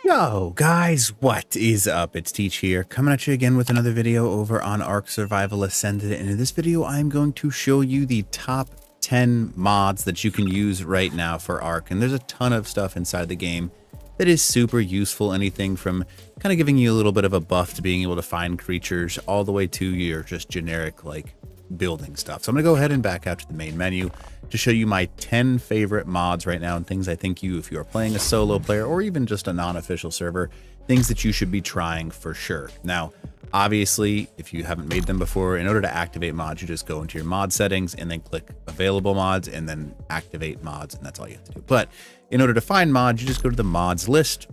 Yo guys, what is up? It's Teach here, coming at you again with another video over on Ark Survival Ascended, and in this video I'm going to show you the top 10 mods that you can use right now for Ark. And there's a ton of stuff inside the game that is super useful, anything from kind of giving you a little bit of a buff to being able to find creatures all the way to your just generic like building stuff. So I'm gonna go ahead and back out to the main menu to show you my 10 favorite mods right now, and things I think if you are playing a solo player or even just a non-official server, things that you should be trying for sure. Now, obviously, if you haven't made them before, in order to activate mods, you just go into your mod settings and then click available mods and then activate mods, and that's all you have to do. But in order to find mods, you just go to the mods list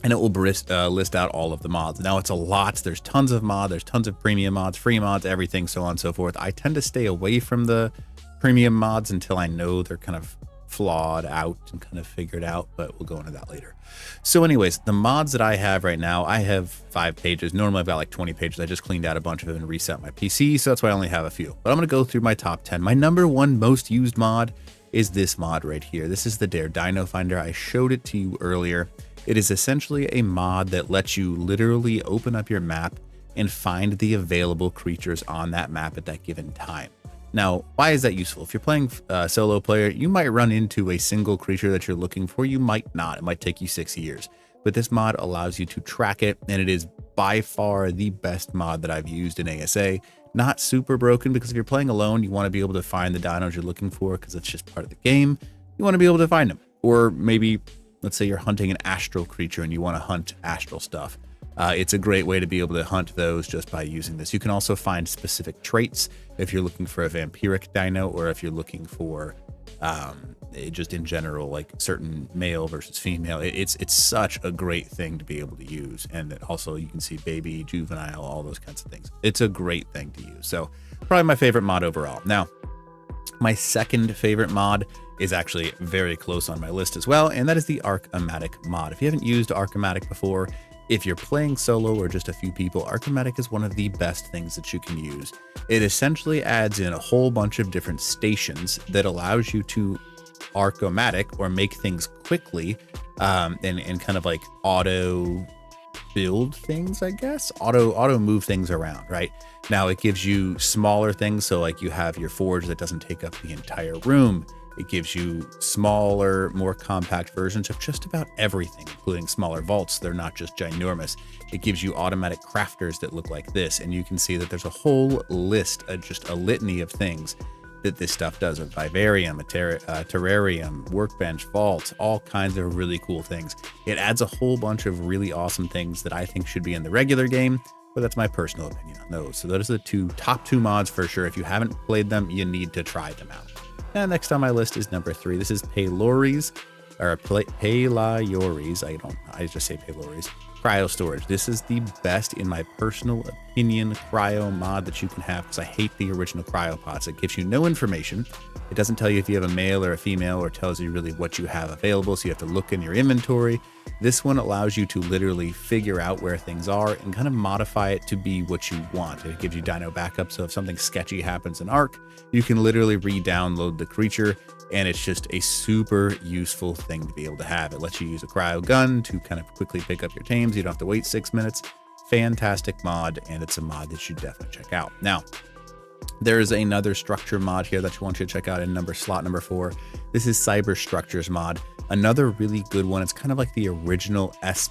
and it will list out all of the mods. Now it's a lot. There's tons of mods. There's tons of premium mods, free mods, everything, so on and so forth. I tend to stay away from the premium mods until I know they're kind of flawed out and kind of figured out, but we'll go into that later. So anyways, the mods that I have right now, I have 5 pages. Normally I've got like 20 pages. I just cleaned out a bunch of them and reset my PC, so that's why I only have a few. But I'm going to go through my top 10. My number 1 most used mod is this mod right here. This is the Dino Finder. I showed it to you earlier. It is essentially a mod that lets you literally open up your map and find the available creatures on that map at that given time. Now, why is that useful? If you're playing a solo player, you might run into a single creature that you're looking for. You might not. It might take you 6 years. But this mod allows you to track it, and it is by far the best mod that I've used in ASA. Not super broken, because if you're playing alone, you want to be able to find the dinos you're looking for because it's just part of the game. You want to be able to find them. Or maybe, let's say you're hunting an astral creature and you want to hunt astral stuff. It's a great way to be able to hunt those just by using this. You can also find specific traits if you're looking for a vampiric dino, or if you're looking for just in general, like certain male versus female. It's such a great thing to be able to use. And also you can see baby, juvenile, all those kinds of things. It's a great thing to use. So probably my favorite mod overall. Now, my second favorite mod is actually very close on my list as well, and that is the Ark-O-Matic mod. If you haven't used Ark-O-Matic before, if you're playing solo or just a few people, Ark-O-Matic is one of the best things that you can use. It essentially adds in a whole bunch of different stations that allows you to Ark-O-Matic, or make things quickly, and kind of like auto build things, I guess, auto move things around. Right now it gives you smaller things, so like you have your forge that doesn't take up the entire room. It gives you smaller, more compact versions of just about everything, including smaller vaults. They're not just ginormous. It gives you automatic crafters that look like this, and you can see that there's a whole list, just a litany of things that this stuff does: a vivarium, a terrarium, workbench, vault, all kinds of really cool things. It adds a whole bunch of really awesome things that I think should be in the regular game, but that's my personal opinion on those. So those are the top two mods for sure. If you haven't played them, you need to try them out. And next on my list is number 3. This is Paylories, or Palayories. I just say Paylories. Cryo storage. This is the best, in my personal opinion, cryo mod that you can have, because I hate the original cryopods. It gives you no information. It doesn't tell you if you have a male or a female, or tells you really what you have available, so you have to look in your inventory. This one allows you to literally figure out where things are and kind of modify it to be what you want. It gives you dino backup, so if something sketchy happens in Ark, you can literally re-download the creature, and it's just a super useful thing to be able to have. It lets you use a cryo gun to kind of quickly pick up your tames. You don't have to wait 6 minutes. Fantastic mod, and it's a mod that you definitely check out. Now, there's another structure mod here that you want you to check out in slot number 4. This is Cyber Structures mod. Another really good one. It's kind of like the original S+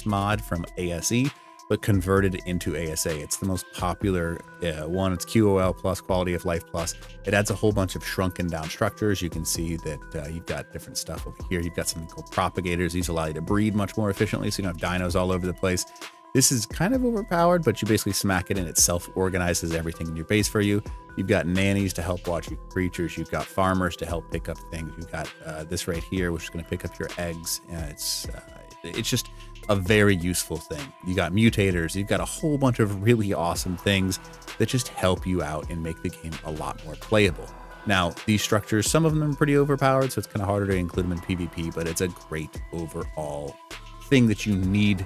mod from ASE, but converted into ASA. It's the most popular one. It's QOL plus, quality of life plus. It adds a whole bunch of shrunken down structures. You can see that you've got different stuff over here. You've got something called propagators. These allow you to breed much more efficiently, so you don't have dinos all over the place. This is kind of overpowered, but you basically smack it and it self-organizes everything in your base for you. You've got nannies to help watch your creatures. You've got farmers to help pick up things. You've got this right here, which is going to pick up your eggs. It's just a very useful thing. You got mutators. You've got a whole bunch of really awesome things that just help you out and make the game a lot more playable. Now, these structures, some of them are pretty overpowered, so it's kind of harder to include them in PvP, but it's a great overall thing that you need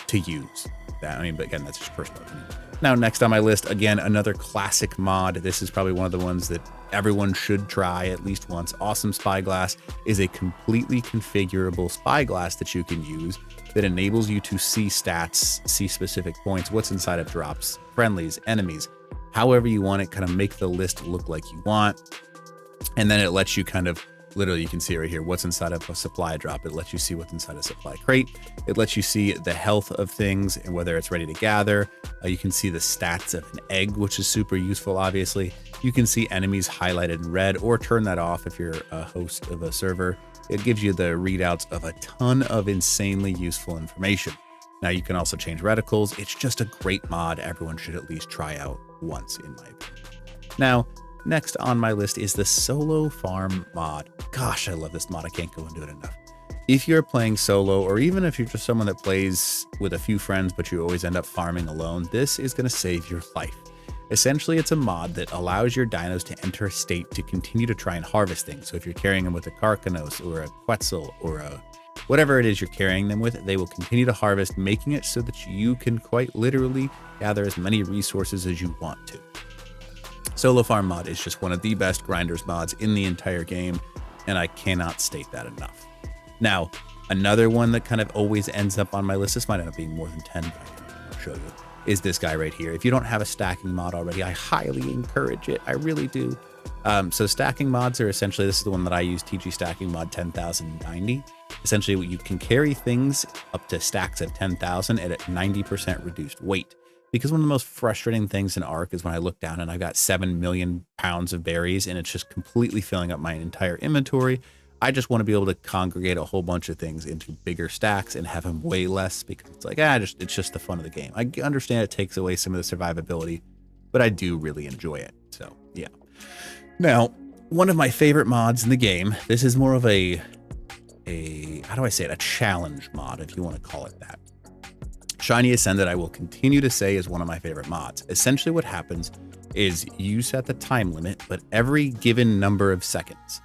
to use. But again, that's just personal opinion. Now, next on my list, again, another classic mod. This is probably one of the ones that everyone should try at least once. Awesome Spyglass is a completely configurable spyglass that you can use that enables you to see stats, see specific points, what's inside of drops, friendlies, enemies, however you want it, kind of make the list look like you want. And then it lets you kind of literally, you can see it right here, what's inside of a supply drop. It lets you see what's inside a supply crate. It lets you see the health of things and whether it's ready to gather. You can see the stats of an egg, which is super useful, obviously. You can see enemies highlighted in red, or turn that off if you're a host of a server. It gives you the readouts of a ton of insanely useful information. Now, you can also change reticles. It's just a great mod everyone should at least try out once, in my opinion. Now, next on my list is the Solo Farm mod. Gosh, I love this mod. I can't go into it enough. If you're playing solo, or even if you're just someone that plays with a few friends, but you always end up farming alone, this is going to save your life. Essentially, it's a mod that allows your dinos to enter a state to continue to try and harvest things. So if you're carrying them with a Carcanos or a Quetzal or a whatever it is you're carrying them with, they will continue to harvest, making it so that you can quite literally gather as many resources as you want to. Solo Farm mod is just one of the best grinders mods in the entire game, and I cannot state that enough. Now, another one that kind of always ends up on my list, this might end up being more than 10, but I'll show you, is this guy right here. If you don't have a stacking mod already, I highly encourage it. I really do. So stacking mods are essentially, this is the one that I use, TG Stacking Mod 10,090. Essentially, you can carry things up to stacks of 10,000 at a 90% reduced weight. Because one of the most frustrating things in Ark is when I look down and I've got 7 million pounds of berries and it's just completely filling up my entire inventory. I just want to be able to congregate a whole bunch of things into bigger stacks and have them weigh less, because it's like, it's just the fun of the game. I understand it takes away some of the survivability, but I do really enjoy it. So yeah. Now, one of my favorite mods in the game, this is more of a how do I say it? A challenge mod, if you want to call it that. Shiny Ascended, I will continue to say, is one of my favorite mods. Essentially what happens is you set the time limit, but every given number of seconds,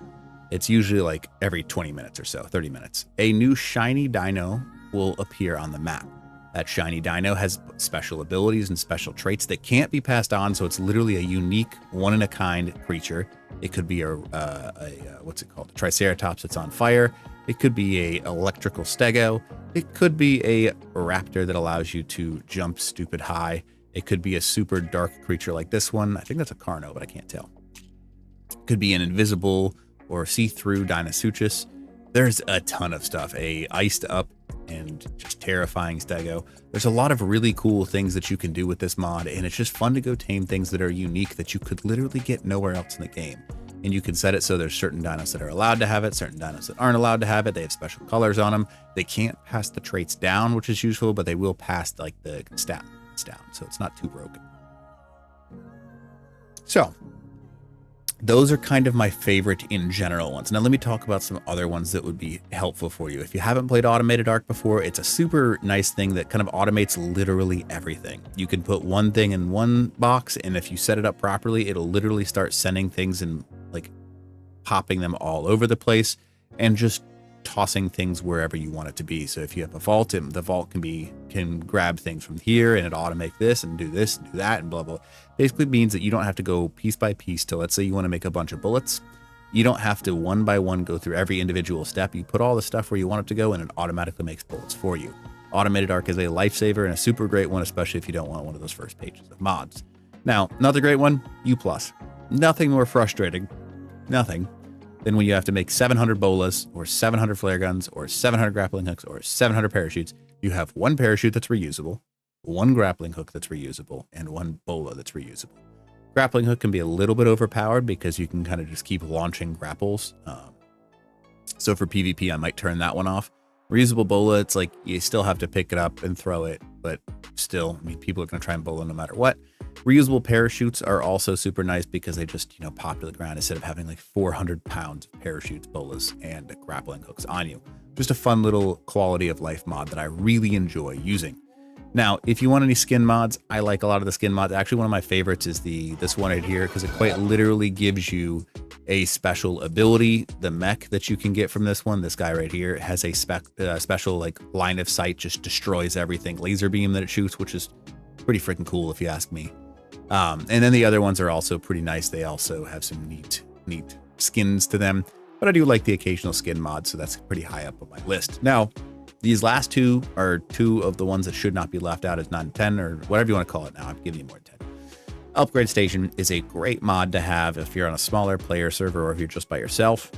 it's usually like every 20 minutes or so, 30 minutes, a new shiny dino will appear on the map. That shiny dino has special abilities and special traits that can't be passed on, so it's literally a unique, one-in-a-kind creature. It could be what's it called? A Triceratops that's on fire. It could be a electrical stego. It could be a raptor that allows you to jump stupid high. It could be a super dark creature like this one. I think that's a Carno, but I can't tell. It could be an invisible or see-through Dinosuchus. There's a ton of stuff. A iced up and just terrifying stego. There's a lot of really cool things that you can do with this mod, and it's just fun to go tame things that are unique that you could literally get nowhere else in the game. And you can set it so there's certain dinos that are allowed to have it, certain dinos that aren't allowed to have it. They have special colors on them. They can't pass the traits down, which is useful, but they will pass like the stats down, so it's not too broken. So those are kind of my favorite in general ones. Now let me talk about some other ones that would be helpful for you. If you haven't played Automated Ark before, it's a super nice thing that kind of automates literally everything. You can put one thing in one box, and if you set it up properly, it'll literally start sending things and like popping them all over the place and just tossing things wherever you want it to be. So if you have a vault, the vault can grab things from here, and it automate this and do that and blah blah. Basically means that you don't have to go piece by piece to, let's say you want to make a bunch of bullets. You don't have to one by one go through every individual step. You put all the stuff where you want it to go, and it automatically makes bullets for you. Automated Ark is a lifesaver and a super great one, especially if you don't want one of those first pages of mods. Now, another great one, U+. Nothing more frustrating, nothing, than when you have to make 700 bolas or 700 flare guns or 700 grappling hooks or 700 parachutes. You have one parachute that's reusable, one grappling hook that's reusable, and one bola that's reusable. Grappling hook can be a little bit overpowered because you can kind of just keep launching grapples. So for PvP, I might turn that one off. Reusable bola, it's like you still have to pick it up and throw it, but still, I mean, people are going to try and bola no matter what. Reusable parachutes are also super nice because they just, pop to the ground instead of having like 400 pounds of parachutes, bolas, and grappling hooks on you. Just a fun little quality of life mod that I really enjoy using. Now, if you want any skin mods, I like a lot of the skin mods. Actually, one of my favorites is this one right here, because it quite literally gives you a special ability. The mech that you can get from this one, this guy right here, has a special like line of sight, just destroys everything. Laser beam that it shoots, which is pretty freaking cool if you ask me. And then the other ones are also pretty nice. They also have some neat skins to them, but I do like the occasional skin mod, so that's pretty high up on my list. Now, these last two are two of the ones that should not be left out as 9 and 10, or whatever you want to call it now. I'm giving you more than 10. Upgrade Station is a great mod to have if you're on a smaller player server or if you're just by yourself.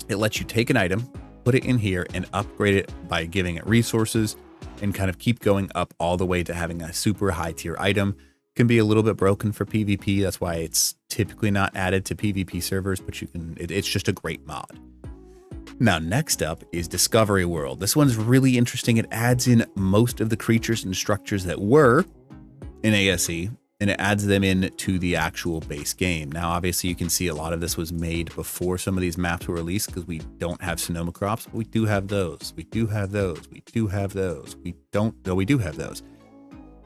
It lets you take an item, put it in here, and upgrade it by giving it resources and kind of keep going up all the way to having a super high tier item. Can be a little bit broken for PvP. That's why it's typically not added to PvP servers, but you can, it's just a great mod. Now, next up is Discovery World. This one's really interesting. It adds in most of the creatures and structures that were in ASE, and it adds them in to the actual base game. Now, obviously, you can see a lot of this was made before some of these maps were released because we don't have Sonoma crops, but we do have those. We do have those. We do have those. We don't, no, we do have those.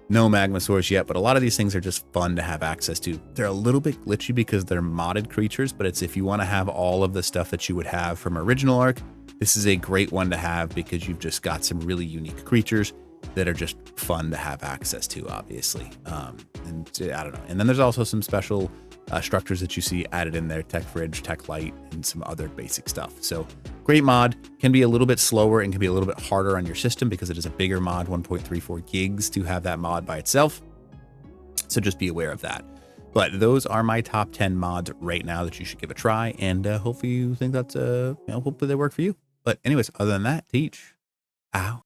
No magma source yet, but a lot of these things are just fun to have access to. They're a little bit glitchy because they're modded creatures, but it's if you want to have all of the stuff that you would have from original Ark, this is a great one to have because you've just got some really unique creatures that are just fun to have access to, obviously. And I don't know. And then there's also some special structures that you see added in there, Tech Fridge, Tech Light, and some other basic stuff. So great mod. Can be a little bit slower and can be a little bit harder on your system because it is a bigger mod, 1.34 gigs to have that mod by itself. So just be aware of that. But those are my top 10 mods right now that you should give a try. And hopefully you think that's, hopefully they work for you. But anyways, other than that, teach. Ow.